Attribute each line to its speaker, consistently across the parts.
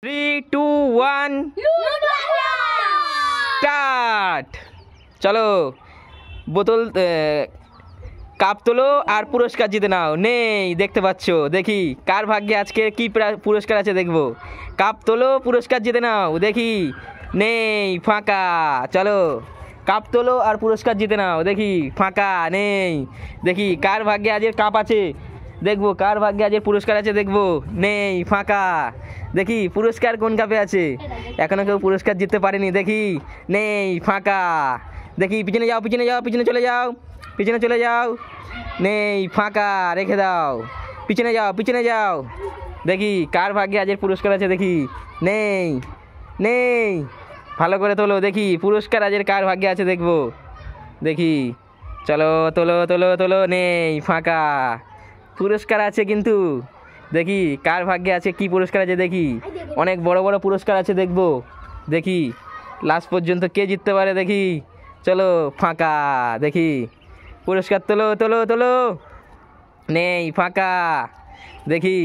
Speaker 1: 3, 2, 1 start. চলো বোতল cup তোলো আর পুরস্কার জিতে নাও। নেই দেখতে পাচ্ছ, দেখি কার ভাগ্যে আজকে কি পুরস্কার আছে দেখবো। কাপ তোলো পুরস্কার জিতে নাও, দেখি নেই ফাঁকা। চলো কাপ তোলো আর পুরস্কার জিতে নাও, দেখি ফাঁকা নেই। দেখি কার ভাগ্যে আজের কাপ আছে দেখবো, কার ভাগ্যে আজের পুরস্কার আছে দেখবো। নেই ফাঁকা। দেখি পুরস্কার কোন কাপে আছে, এখনো কেউ পুরস্কার জিততে পারেনি। দেখি নেই ফাঁকা। দেখি পিছনে যাও, পিছনে যাও, পিছনে চলে যাও, পিছনে চলে যাও। নেই ফাঁকা, রেখে দাও। পিছনে যাও, পিছনে যাও। দেখি কার ভাগ্যে আজের পুরস্কার আছে দেখি। নেই নেই, ভালো করে তোলো, দেখি পুরস্কার আজের কার ভাগ্যে আছে দেখবো। দেখি চলো তোলো তোলো তোলো। নেই ফাঁকা, পুরস্কার আছে কিন্তু। দেখি কার ভাগ্যে আছে কি পুরস্কার আছে দেখি। অনেক বড় বড় পুরস্কার আছে দেখবো। দেখি লাস্ট পর্যন্ত কে জিততে পারে দেখি। চলো ফাঁকা। দেখি পুরস্কার তোলো তোলো তোলো। নেই ফাঁকা। দেখি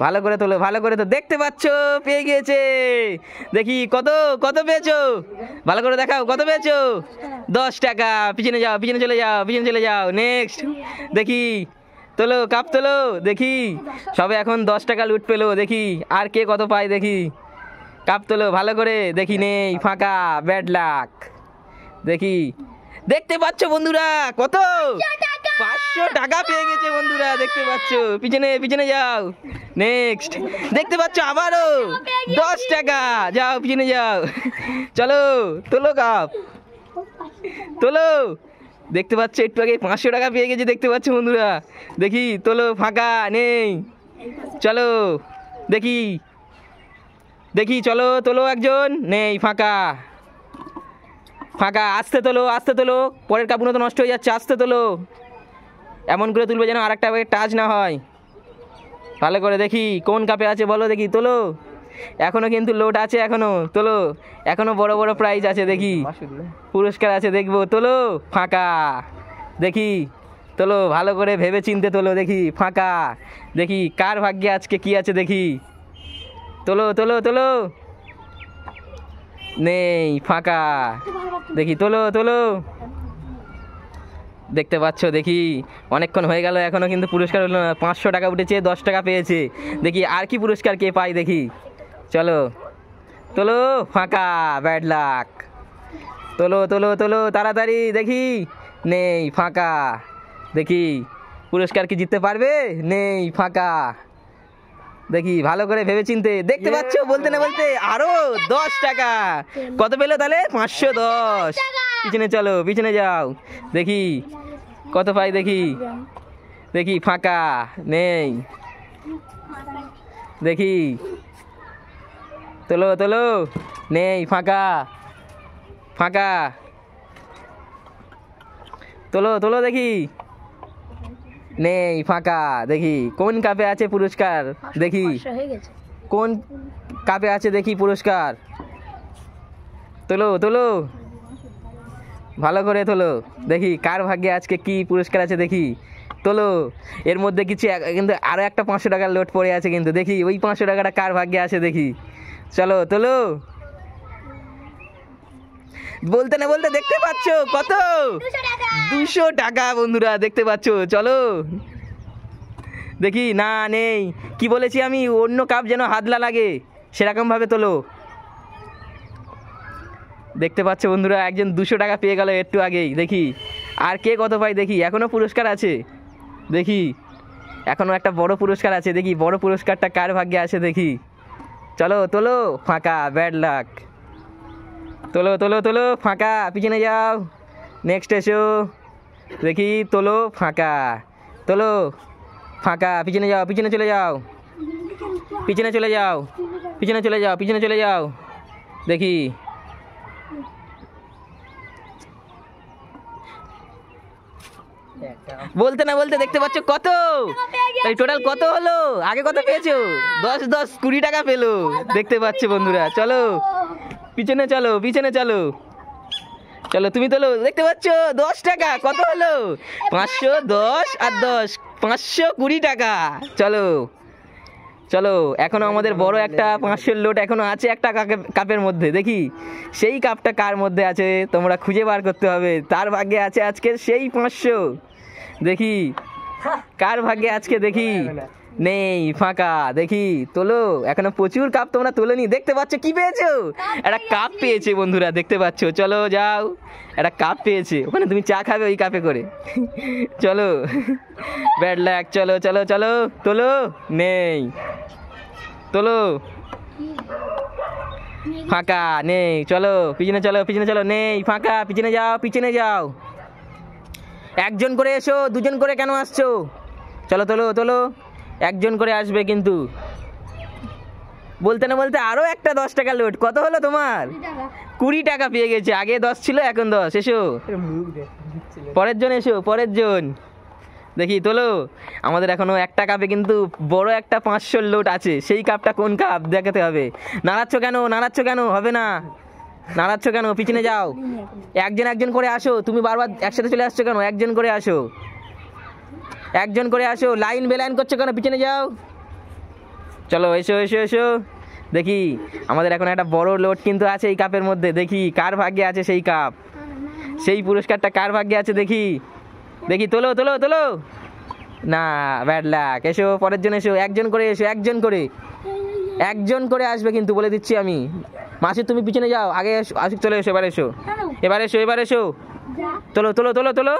Speaker 1: ভালো করে তোলো, ভালো করে তো। দেখতে পাচ্ছ পেয়ে গিয়েছে। দেখি কত কত পেয়েছো, ভালো করে দেখাও কত পেয়েছো। 10 টাকা। পিছনে যাও, পিছনে চলে যাও, পিছনে চলে যাও। নেক্সট দেখি তোলো, কাপ তোলো। দেখি সবে এখন 10 টাকা লুট পেলো। দেখি আর কে কত পায় দেখি। কাপ তোলো ভালো করে। দেখি নেই ফাঁকা, ব্যাড লাক। দেখি দেখতে পাচ্ছ বন্ধুরা কত 500 টাকা পেয়ে গেছে বন্ধুরা, দেখতে পাচ্ছ। পিছনে পিছনে যাও। নেক্সট দেখতে পাচ্ছ আবারও 10 টাকা। যাও পিছনে যাও। চলো তোলো কাপ তোলো। দেখতে পাচ্ছ একটু আগে 500 টাকা পেয়ে গেছে, দেখতে পাচ্ছ বন্ধুরা। দেখি তোলো, ফাঁকা নেই। চলো দেখি দেখি চলো তোলো একজন। নেই ফাঁকা, ফাঁকা। আস্তে তোলো, আস্তে তোলো, পরের কাপগুলো তো নষ্ট হয়ে যাচ্ছে। আস্তে তোলো, এমন করে তুলবে যেন আরেকটা টাচ না হয়। ভালো করে দেখি কোন কাপে আছে বলো দেখি। তোলো, এখনো কিন্তু লোড আছে, এখনো তোলো। এখনো বড় বড় প্রাইজ আছে দেখি, পুরস্কার আছে দেখবো। তোলো ফাঁকা। দেখি তোলো, ভালো করে ভেবে চিনতে তোলো। দেখি ফাঁকা। দেখি কার ভাগ্যে আজকে কি আছে দেখি। তোলো তোলো তোলো। নেই ফাঁকা। দেখি তোলো তোলো। দেখতে পাচ্ছ দেখি অনেকক্ষণ হয়ে গেল, এখনো কিন্তু পুরস্কার হলো না। 500 টাকা উঠেছে, 10 টাকা পেয়েছে। দেখি আর কি পুরস্কার কে পাই দেখি। চলো তোলো, ফাঁকা, ব্যাড লাক। তোলো তোলো তোলো তাড়াতাড়ি। দেখি নেই ফাঁকা। দেখি পুরস্কার কি জিততে পারবে। নেই ফাঁকা। দেখি ভালো করে ভেবে চিনতে। দেখতে পাচ্ছ বলতে না বলতে আরো 10 টাকা। কত পেলো তাহলে? 510। পিছনে চলো, পিছনে যাও। দেখি কত পাই দেখি। দেখি ফাঁকা নেই। দেখি তোলো তোলো। নেই ফাঁকা, ফাঁকা। তোলো তোলো দেখি। নেই ফাঁকা। দেখি কোন কাপে আছে পুরস্কার দেখি। কোন কাপে আছে দেখি পুরস্কার। তোলো তোলো, ভালো করে তোলো। দেখি কার ভাগ্যে আজকে কি পুরস্কার আছে দেখি। তোলো, এর মধ্যে কিছু কিন্তু আরো একটা 500 টাকার লোড পড়ে আছে কিন্তু। দেখি ওই 500 টাকাটা কার ভাগ্যে আছে দেখি। চলো তোলো। বলতে না বলতে দেখতে পাচ্ছ কত 200 টাকা বন্ধুরা, দেখতে পাচ্ছ। চলো দেখি। না নেই, কি বলেছি আমি, অন্য কাপ যেন হাতলা লাগে সেরকম ভাবে তোলো। দেখতে পাচ্ছ বন্ধুরা একজন 200 টাকা পেয়ে গেল একটু আগেই। দেখি আর কে কত পাই দেখি। এখনো পুরস্কার আছে দেখি, এখনো একটা বড় পুরস্কার আছে দেখি। বড় পুরস্কারটা কার ভাগ্যে আছে দেখি। চলো তোলো, ফাঁকা, ব্যাড লাক। তোলো তোলো তোলো, ফাঁকা। পিছনে যাও। নেক্সট এসো। দেখি তোলো, ফাঁকা। তোলো ফাঁকা। পিছনে যাও, পিছনে চলে যাও, পিছনে চলে যাও, পিছনে চলে যাও, পিছনে চলে যাও। দেখি বলতে না বলতে দেখতে পাচ্ছ কত টোটাল কত হলো। আগে কত পেয়েছো? 10 10 20 টাকা পেলো, দেখতে পাচ্ছ বন্ধুরা। চলো পিছনে চলো, পিছনে চলো। চলো তুমি তোলো। দেখতে পাচ্ছ 10 টাকা কত হলো? 510 আর 10 520 টাকা। চলো চলো এখনো আমাদের বড় একটা 500 লোট এখনো আছে একটা কাপের মধ্যে, দেখি সেই কাপটা কার মধ্যে আছে তোমরা খুঁজে বার করতে হবে। তার ভাগ্যে আছে আজকে সেই 500, দেখি কার ভাগ্যে আজকে, দেখি নেই, ফাঁকা। দেখি তোলো, এখনো প্রচুর কাপ তোমরা তোলোনি, দেখতে পাচ্ছ কি পেয়েছো? একটা কাপ পেয়েছে বন্ধুরা, দেখতে পাচ্ছ। চলো যাও, একটা কাপ পেয়েছে, ওখানে তুমি চা খাবে ওই কাপে করে। চলো ব্যাড লাক, চলো চলো চলো তোলো, নেই, তোলো, ফাঁকা, নেই। চলো পিছনে চলো, পিছনে চলো, নেই, ফাঁকা, পিছনে যাও, পিছনে যাও। একজন করে এসো, দুজন করে কেন আসছো? চলো তোলো তোলো, একজন করে আসবে কিন্তু। বলতে না বলতে আরো একটা 10 টাকা লোড, কত হলো তোমার? 20 টাকা পেয়ে গেছে, আগে 10 ছিল এখন 10। এসো পরের জন, এসো পরের জন, দেখি তোলো। আমাদের এখনো একটা কাপে কিন্তু বড় একটা 500 লোড আছে, সেই কাপটা কোন কাপ দেখাতে হবে। নাড়াচ্ছ কেন, নাড়াচ্ছ কেন? হবে না, নাড়াচ্ছ কেন? পিছনে যাও, একজন একজন করে আসো। তুমি বারবার একসাথে চলে আসছো কেন? একজন করে আসো, একজন করে আসো। লাইন বেলাইন করছো কেন? পিছনে যাও। চলো এসো এসো এসো, দেখি আমাদের এখন একটা বড় লোড কিন্তু আছে এই কাপের মধ্যে, দেখি কার ভাগ্যে আছে সেই কাপ, সেই পুরস্কারটা কার ভাগ্যে আছে, দেখি দেখি। তোলো তোলো তোলো, না, ব্যাড লাক। এসো পরের জন, এসো, একজন করে এসো, একজন করে, একজন করে আসবে কিন্তু, বলে দিচ্ছি আমি। মাসি তুমি পিছনে যাও, আগে আসুক, চলে এসো, এবার এসো, এবার এসো, এবার এসো। তোলো তোলো তোলো তোলো,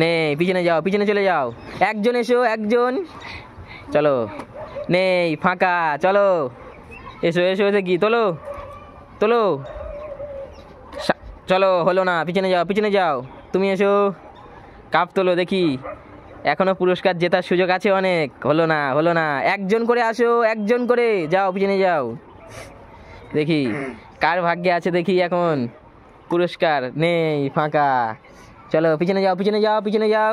Speaker 1: নেই, পিছনে যাও, পিছনে চলে যাও। একজন এসো, একজন, চলো, নেই, ফাঁকা। চলো এসো এসো, এসে কি তোলো তোলো, চলো, হলো না, পিছনে যাও, পিছনে যাও। তুমি এসো, কাপ তোলো, দেখি এখনো পুরস্কার জেতার সুযোগ আছে অনেক। হলো না, হলো না, একজন করে আসো, একজন করে যাও, পিছনে যাও। দেখি কার ভাগ্যে আছে, দেখি এখন পুরস্কার, নেই, ফাঁকা। চলো পিছনে যাও, পিছনে যাও, পিছনে যাও।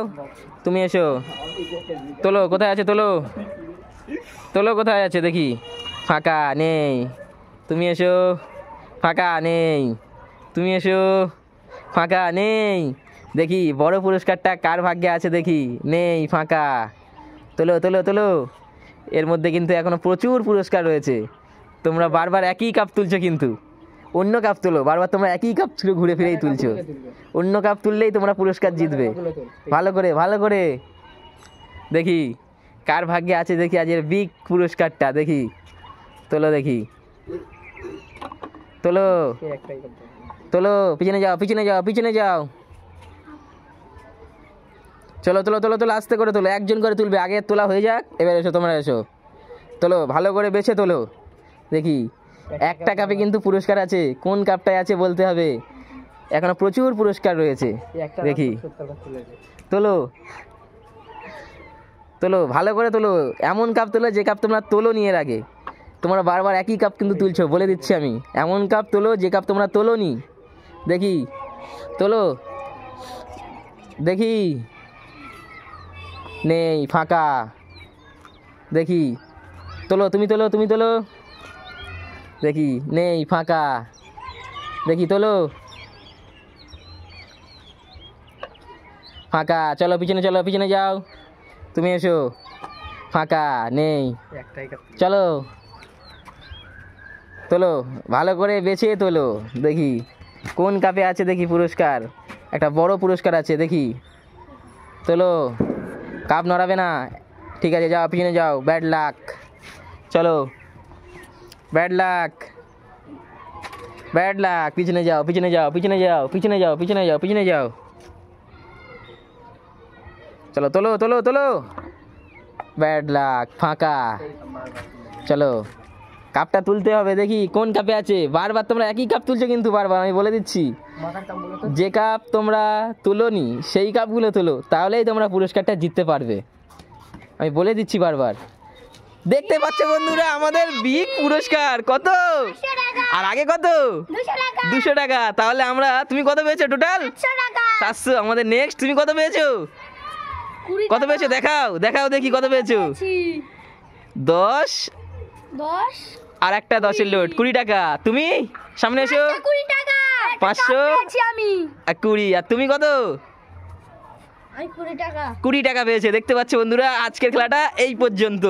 Speaker 1: তুমি এসো, তোলো, কোথায় আছে তোলো, তোলো কোথায় আছে দেখি, ফাঁকা, নেই। তুমি এসো, ফাঁকা, নেই। তুমি এসো, ফাঁকা, নেই। দেখি বড় পুরস্কারটা কার ভাগ্যে আছে, দেখি, নেই, ফাঁকা। তোলো তোলো তোলো, এর মধ্যে কিন্তু এখনো প্রচুর পুরস্কার রয়েছে। তোমরা বারবার একই কাপ তুলছো কিন্তু, অন্য কাপ তোলো, বারবার তোমরা একই কাপ ঘুরে ফিরেই তুলছো। অন্য কাপ তুললেই তোমরা পুরস্কার জিতবে। ভালো করে, ভালো করে, দেখি কার ভাগ্যে আছে, দেখি আজকের বিগ পুরস্কারটা, দেখি তোলো, দেখি তোলো তোলো, পিছনে যাও, পিছনে যাও, পিছনে যাও। চলো তোলো তোলো তোলো, আস্তে করে তোলো, একজন করে তুলবে, আগে তোলা হয়ে যাক। এবার এসো, তোমরা এসো, তোলো, ভালো করে বেছে তোলো। দেখি একটা কাপে কিন্তু পুরস্কার আছে, কোন কাপটায় আছে বলতে হবে, এখনো প্রচুর পুরস্কার রয়েছে। দেখি তোলো তোলো, ভালো করে তোলো, এমন কাপ তোলো যে কাপ তোমরা তোলো নিয়ে এর আগে। তোমরা বারবার একই কাপ কিন্তু তুলছো, বলে দিচ্ছি আমি। এমন কাপ তোলো যে কাপ তোমরা তোলো নি, দেখি তোলো, দেখি, নেই, ফাঁকা। দেখি তোলো, তুমি তোলো, তুমি তোলো, দেখি, নেই, ফাঁকা। দেখি তোলো, ফাঁকা। চলো পিছনে চলো, পিছনে যাও। তুমি এসো, ফাঁকা, নেই। চলো তোলো, ভালো করে বেছে তোলো, দেখি কোন কাপে আছে, দেখি পুরস্কার, একটা বড় পুরস্কার আছে, দেখি তোলো। কাপ নড়াবে না, ঠিক আছে, যাও, পিছনে যাও, ব্যাড লাক। চলো, ব্যাড লাক, ব্যাড লাক, পিছনে যাও, পিছনে যাও, পিছনে যাও, পিছনে যাও, পিছনে যাও, পিছনে যাও। চলো তোলো তোলো তোলো, ব্যাড লাক, ফাঁকা। চলো কাপটা তুলতে হবে, দেখি কোন কাপে আছে। বারবার তোমরা একই কাপ তুলছো কিন্তু, বারবার আমি বলে দিচ্ছি, যে কাপ তোমরা তুলোনি সেই কাপগুলো তোলো, তাহলেই তোমরা পুরস্কারটা জিততে পারবে। আমি বলে দিচ্ছি বারবার। দেখতে পাচ্ছ বন্ধুরা, আমাদের বিগ পুরস্কার কত, আর আগে কত, 200 টাকা। তাহলে আমরা, তুমি কত পেয়েছো টোটাল? 700। আমাদের নেক্সট, তুমি কত পেয়েছো, কত পেয়েছো দেখাও, দেখাও দেখি কত পেয়েছো। 10 আর একটা 10-এর লোড, 20 টাকা। তুমি সামনে এসো, 500 আর 20। আর তুমি কত?
Speaker 2: আমি 20 টাকা।
Speaker 1: 20 টাকা পেয়েছে। দেখতে পাচ্ছ বন্ধুরা, আজকের খেলাটা এই পর্যন্ত।